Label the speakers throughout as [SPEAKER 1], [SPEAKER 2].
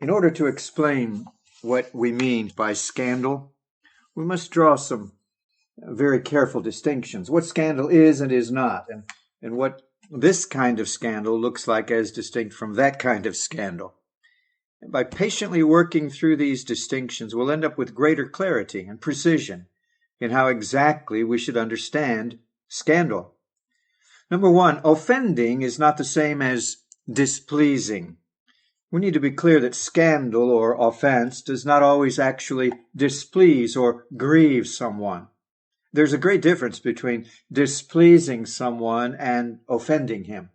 [SPEAKER 1] In order to explain what we mean by scandal, we must draw some very careful distinctions. What scandal is and is not, and what this kind of scandal looks like as distinct from that kind of scandal. And by patiently working through these distinctions, we'll end up with greater clarity and precision in how exactly we should understand scandal. Number one, offending is not the same as displeasing. We need to be clear that scandal or offense does not always actually displease or grieve someone. There's a great difference between displeasing someone and offending him,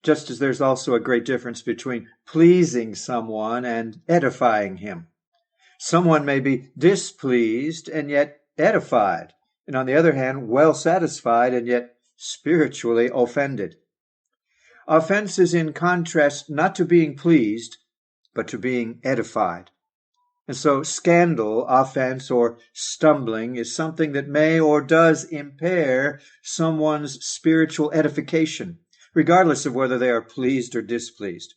[SPEAKER 1] just as there's also a great difference between pleasing someone and edifying him. Someone may be displeased and yet edified, and on the other hand, well satisfied and yet spiritually offended. Offense is in contrast not to being pleased, but to being edified. And so scandal, offense, or stumbling is something that may or does impair someone's spiritual edification, regardless of whether they are pleased or displeased.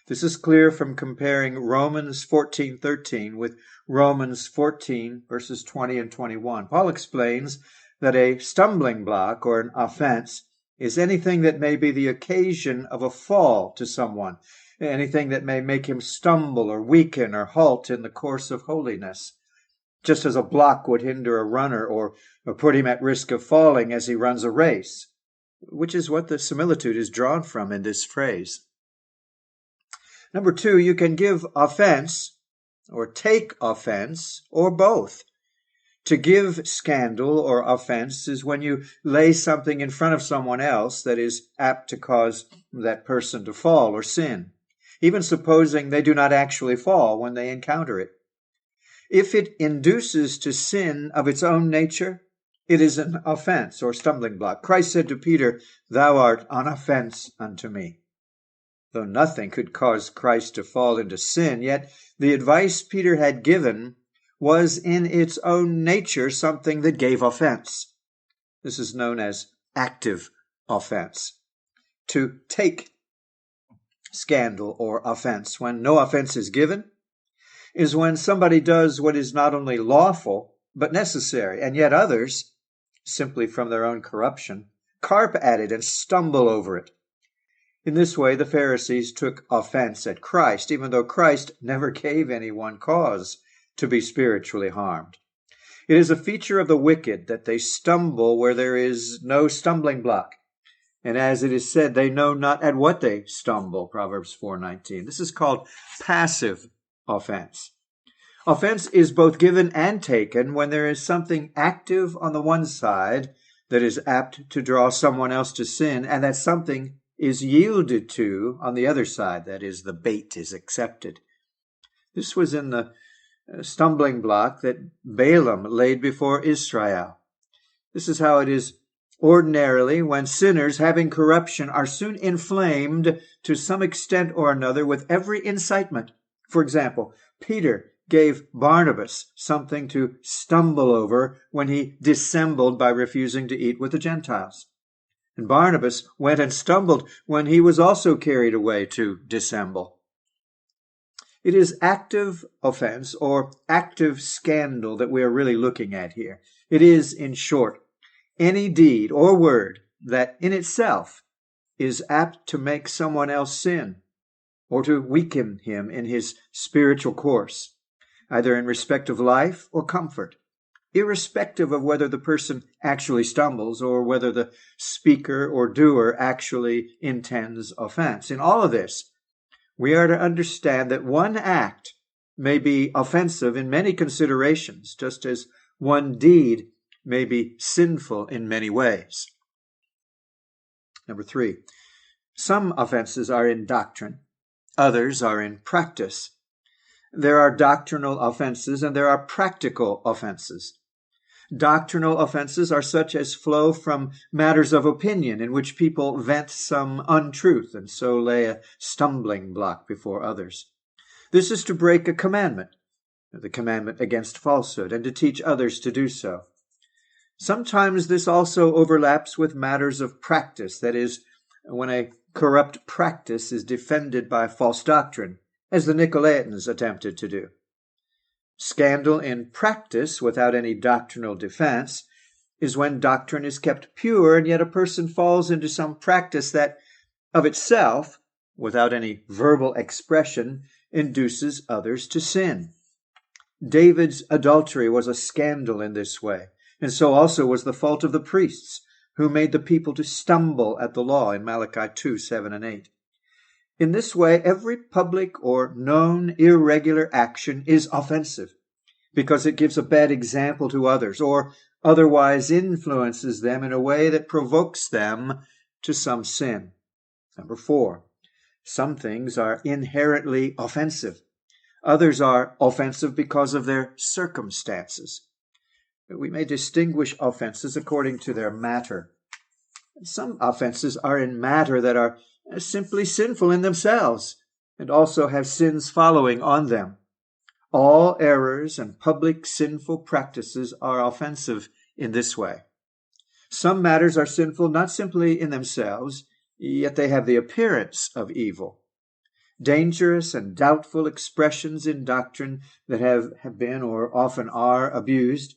[SPEAKER 1] This is clear from comparing Romans 14:13 with Romans 14, verses 20 and 21. Paul explains that a stumbling block or an offense is anything that may be the occasion of a fall to someone, anything that may make him stumble or weaken or halt in the course of holiness, just as a block would hinder a runner or put him at risk of falling as he runs a race, which is what the similitude is drawn from in this phrase. Number two, you can give offense or take offense or both. To give scandal or offense is when you lay something in front of someone else that is apt to cause that person to fall or sin, even supposing they do not actually fall when they encounter it. If it induces to sin of its own nature, it is an offense or stumbling block. Christ said to Peter, "Thou art an offense unto me." Though nothing could cause Christ to fall into sin, yet the advice Peter had given was in its own nature something that gave offense. This is known as active offense. To take scandal or offense when no offense is given is when somebody does what is not only lawful but necessary, and yet others, simply from their own corruption, carp at it and stumble over it. In this way, the Pharisees took offense at Christ, even though Christ never gave anyone cause to be spiritually harmed. It is a feature of the wicked that they stumble where there is no stumbling block. And as it is said, they know not at what they stumble, Proverbs 4:19. This is called passive offense. Offense is both given and taken when there is something active on the one side that is apt to draw someone else to sin, and that something is yielded to on the other side, that is, the bait is accepted. This was in the stumbling block that Balaam laid before Israel. This is how it is ordinarily when sinners, having corruption, are soon inflamed to some extent or another with every incitement. For example, Peter gave Barnabas something to stumble over when he dissembled by refusing to eat with the Gentiles. And Barnabas went and stumbled when he was also carried away to dissemble. It is active offense or active scandal that we are really looking at here. It is, in short, any deed or word that in itself is apt to make someone else sin or to weaken him in his spiritual course, either in respect of life or comfort, irrespective of whether the person actually stumbles or whether the speaker or doer actually intends offense. In all of this, we are to understand that one act may be offensive in many considerations, just as one deed may be sinful in many ways. Number three, some offenses are in doctrine, others are in practice. There are doctrinal offenses and there are practical offenses. Doctrinal offenses are such as flow from matters of opinion in which people vent some untruth and so lay a stumbling block before others. This is to break a commandment, the commandment against falsehood, and to teach others to do so. Sometimes this also overlaps with matters of practice, that is, when a corrupt practice is defended by false doctrine as the Nicolaitans attempted to do. Scandal in practice without any doctrinal defense is when doctrine is kept pure and yet a person falls into some practice that of itself, without any verbal expression, induces others to sin. David's adultery was a scandal in this way, and so also was the fault of the priests, who made the people to stumble at the law in Malachi 2, 7 and 8. In this way, every public or known irregular action is offensive, because it gives a bad example to others, or otherwise influences them in a way that provokes them to some sin. Number 4, some things are inherently offensive. Others are offensive because of their circumstances. We may distinguish offenses according to their matter. Some offenses are in matter that are simply sinful in themselves, and also have sins following on them. All errors and public sinful practices are offensive in this way. Some matters are sinful not simply in themselves, yet they have the appearance of evil. Dangerous and doubtful expressions in doctrine that have been or often are abused,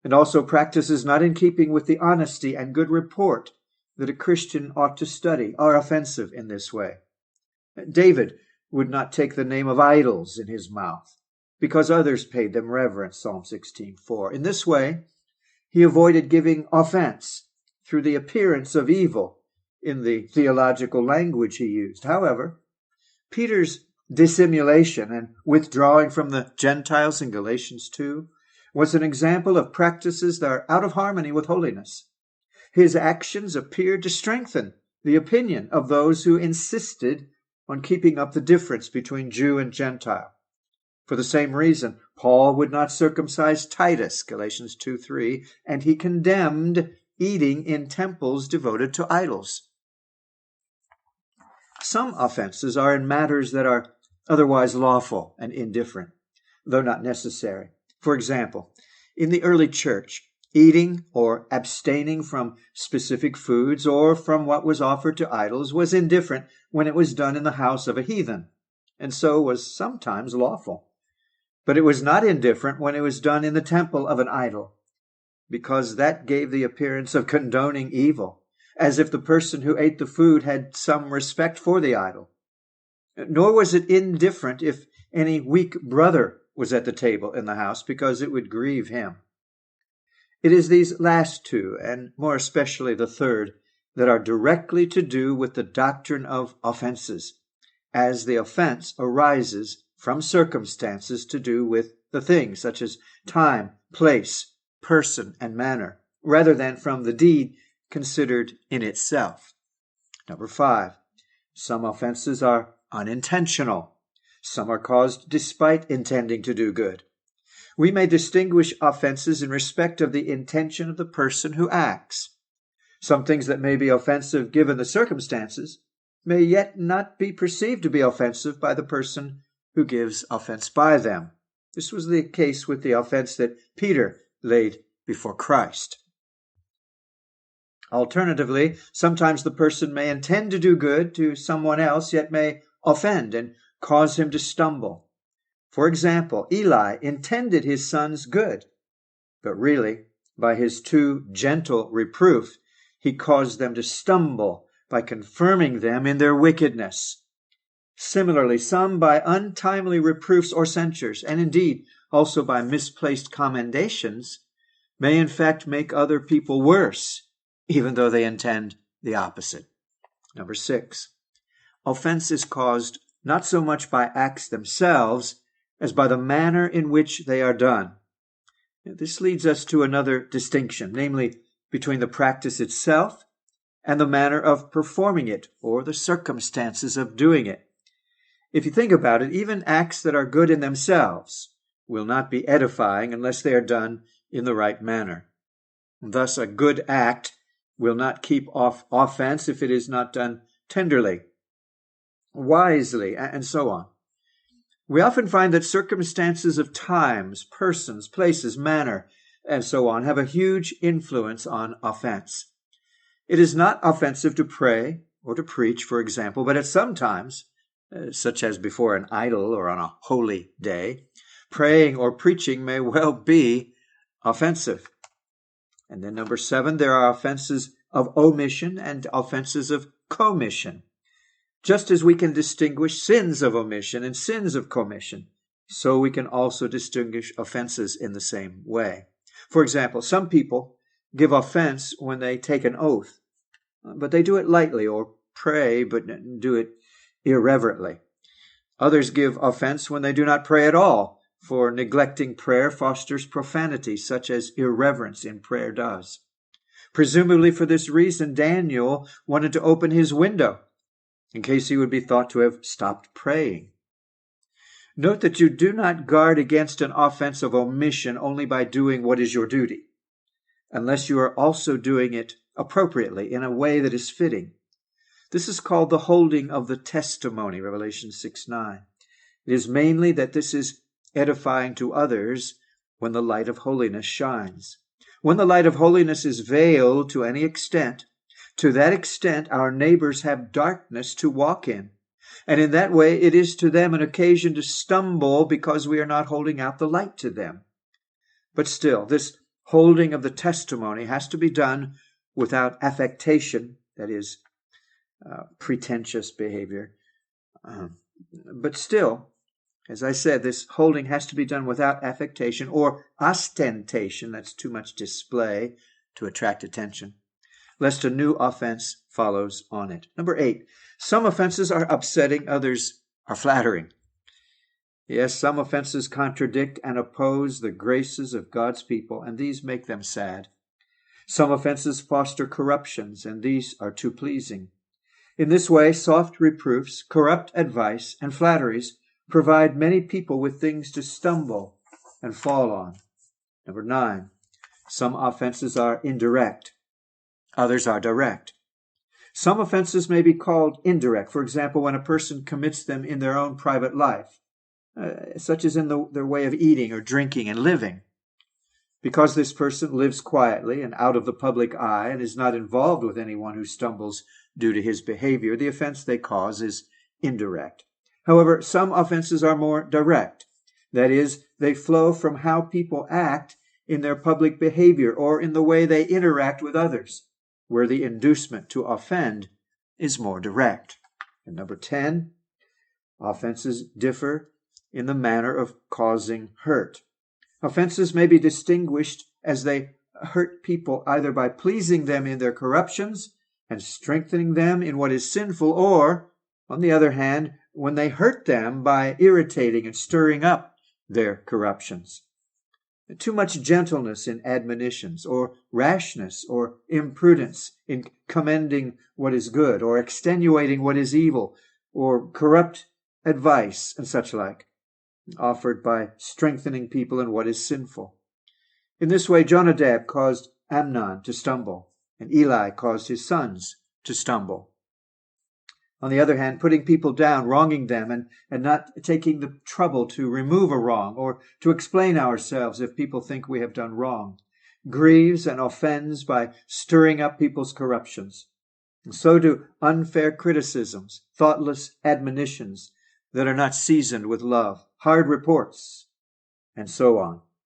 [SPEAKER 1] and also practices not in keeping with the honesty and good report that a Christian ought to study, are offensive in this way. David would not take the name of idols in his mouth, because others paid them reverence, Psalm 16:4. In this way, he avoided giving offense through the appearance of evil in the theological language he used. However, Peter's dissimulation and withdrawing from the Gentiles in Galatians 2 was an example of practices that are out of harmony with holiness. His actions appeared to strengthen the opinion of those who insisted on keeping up the difference between Jew and Gentile. For the same reason, Paul would not circumcise Titus, Galatians 2:3, and he condemned eating in temples devoted to idols. Some offenses are in matters that are otherwise lawful and indifferent, though not necessary. For example, in the early church, eating or abstaining from specific foods or from what was offered to idols was indifferent when it was done in the house of a heathen, and so was sometimes lawful. But it was not indifferent when it was done in the temple of an idol, because that gave the appearance of condoning evil, as if the person who ate the food had some respect for the idol. Nor was it indifferent if any weak brother was at the table in the house, because it would grieve him. It is these last two, and more especially the third, that are directly to do with the doctrine of offenses, as the offense arises from circumstances to do with the thing, such as time, place, person, and manner, rather than from the deed considered in itself. Number 5, some offenses are unintentional. Some are caused despite intending to do good. We may distinguish offenses in respect of the intention of the person who acts. Some things that may be offensive given the circumstances may yet not be perceived to be offensive by the person who gives offense by them. This was the case with the offense that Peter laid before Christ. Alternatively, sometimes the person may intend to do good to someone else, yet may offend and cause him to stumble. For example, Eli intended his sons good, but really, by his too gentle reproof, he caused them to stumble by confirming them in their wickedness. Similarly, some by untimely reproofs or censures, and indeed also by misplaced commendations, may in fact make other people worse, even though they intend the opposite. Number 6, offense is caused not so much by acts themselves as by the manner in which they are done. This leads us to another distinction, namely between the practice itself and the manner of performing it, or the circumstances of doing it. If you think about it, even acts that are good in themselves will not be edifying unless they are done in the right manner. Thus, a good act will not keep off offense if it is not done tenderly, wisely, and so on. We often find that circumstances of times, persons, places, manner, and so on have a huge influence on offense. It is not offensive to pray or to preach, for example, but at some times such as before an idol or on a holy day, praying or preaching may well be offensive. And then number 7, there are offenses of omission and offenses of commission. Just as we can distinguish sins of omission and sins of commission, so we can also distinguish offenses in the same way. For example, some people give offense when they take an oath, but they do it lightly, or pray but do it irreverently. Others give offense when they do not pray at all, for neglecting prayer fosters profanity, such as irreverence in prayer does. Presumably for this reason, Daniel wanted to open his window, in case he would be thought to have stopped praying. Note that you do not guard against an offense of omission only by doing what is your duty, unless you are also doing it appropriately in a way that is fitting. This is called the holding of the testimony, Revelation 6:9. It is mainly that this is edifying to others when the light of holiness shines. When the light of holiness is veiled to any extent, to that extent our neighbors have darkness to walk in. And in that way it is to them an occasion to stumble because we are not holding out the light to them. But still, this holding of the testimony has to be done without affectation, that is, pretentious behavior. But still, as I said, this holding has to be done without affectation or ostentation, that's too much display to attract attention, lest a new offense follows on it. Number 8, some offenses are upsetting, others are flattering. Yes, some offenses contradict and oppose the graces of God's people, and these make them sad. Some offenses foster corruptions, and these are too pleasing. In this way, soft reproofs, corrupt advice, and flatteries provide many people with things to stumble and fall on. Number 9, some offenses are indirect, others are direct. Some offenses may be called indirect, for example, when a person commits them in their own private life, such as in their way of eating or drinking and living. Because this person lives quietly and out of the public eye and is not involved with anyone who stumbles due to his behavior, the offense they cause is indirect. However, some offenses are more direct. That is, they flow from how people act in their public behavior or in the way they interact with others, where the inducement to offend is more direct. And number 10, offenses differ in the manner of causing hurt. Offenses may be distinguished as they hurt people either by pleasing them in their corruptions and strengthening them in what is sinful, or, on the other hand, when they hurt them by irritating and stirring up their corruptions. Too much gentleness in admonitions, or rashness, or imprudence in commending what is good, or extenuating what is evil, or corrupt advice, and such like, offered by strengthening people in what is sinful. In this way, Jonadab caused Amnon to stumble, and Eli caused his sons to stumble. On the other hand, putting people down, wronging them, and not taking the trouble to remove a wrong or to explain ourselves if people think we have done wrong, grieves and offends by stirring up people's corruptions. And so do unfair criticisms, thoughtless admonitions that are not seasoned with love, hard reports, and so on.